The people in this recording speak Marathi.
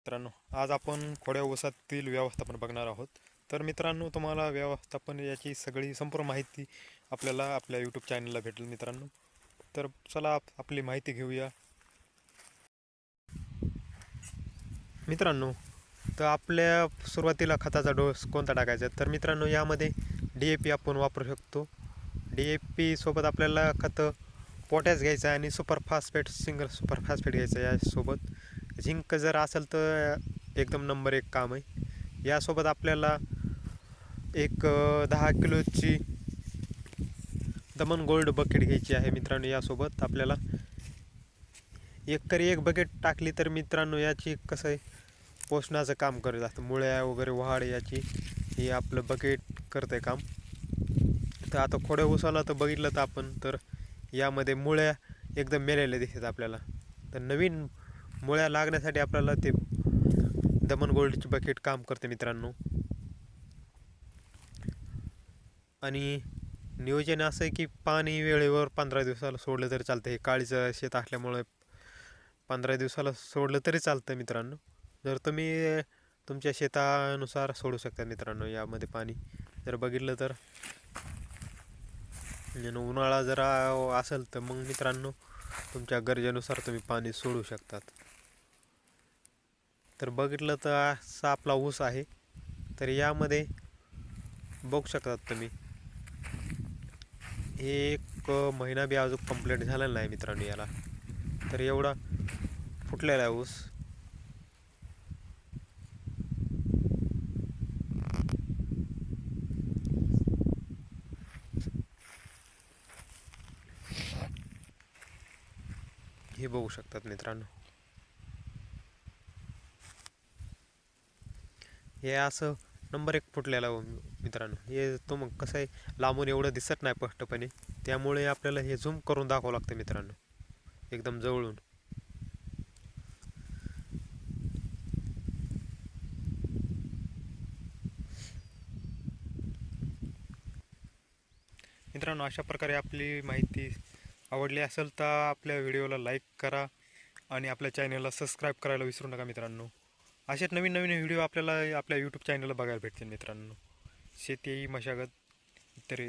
मित्रांनो, आज आपण खोड्या ऊसातील व्यवस्थापन बघणार आहोत. तर मित्रांनो, तुम्हाला व्यवस्थापन याची सगळी संपूर्ण माहिती आपल्याला आपल्या यूट्यूब चॅनलला भेटेल मित्रांनो. तर चला आपली माहिती घेऊया मित्रांनो. तर आपल्या सुरुवातीला खताचा डोस कोणता टाकायचा, तर मित्रांनो यामध्ये DAP आपण वापरू शकतो. DAP सोबत आपल्याला खतं पोटॅश घ्यायचं आहे आणि super phosphate, single super phosphate घ्यायचं आहे. यासोबत झिंक जर असेल तर एकदम नंबर एक काम आहे. यासोबत आपल्याला एक 10 किलोची दमन गोल्ड बकेट घ्यायची आहे मित्रांनो. यासोबत आपल्याला एकरी एक बकेट टाकली तर मित्रांनो याची कसं आहे, पोषणाचं काम करत असतं. मुळ्या वगैरे वाढ याची हे आपलं बकेट करतं आहे काम. तर आता खोड्या उसाला तर बघितलं तर आपण, तर यामध्ये मुळ्या एकदम मेलेल्या दिसतात आपल्याला. तर नवीन मुळ्या लागण्यासाठी आपल्याला ते दमन गोल्डची बकेट काम करते मित्रांनो. आणि नियोजन असं आहे की पाणी वेळेवर 15 दिवसाला सोडलं तरी चालतं. हे काळीचं शेत असल्यामुळे 15 दिवसाला सोडलं तरी चालतं मित्रांनो. जर तुम्ही तुमच्या शेतानुसार सोडू शकता मित्रांनो यामध्ये पाणी. जर बघितलं तर उन्हाळा जरा असेल तर मग मित्रांनो तुमच्या गरजेनुसार तुम्ही पाणी सोडू शकतात. तर बघितलं तर असा आपला ऊस आहे. तर यामध्ये बघू शकतात तुम्ही, एक महिना बी अजून कंप्लीट झालेला नाही मित्रांनो याला. तर एवढा फुटलेला आहे ऊस. हे बघू शकतात मित्रांनो. हे असं नंबर एक फुटलेला मित्रांनो. हे तो मग कसं आहे, लांबून एवढं दिसत नाही स्पष्टपणे, त्यामुळे आपल्याला हे झूम करून दाखवावं लागतं मित्रांनो, एकदम जवळून. मित्रांनो, अशा प्रकारे आपली माहिती आवडली असेल तर आपल्या व्हिडिओला लाईक करा आणि आपल्या चॅनलला सबस्क्राईब करायला विसरू नका मित्रांनो. असेच नवीन नवीन व्हिडिओ आपल्याला आपल्या यूट्यूब चॅनलला बघायला भेटतील मित्रांनो. शेती, मशागत इतर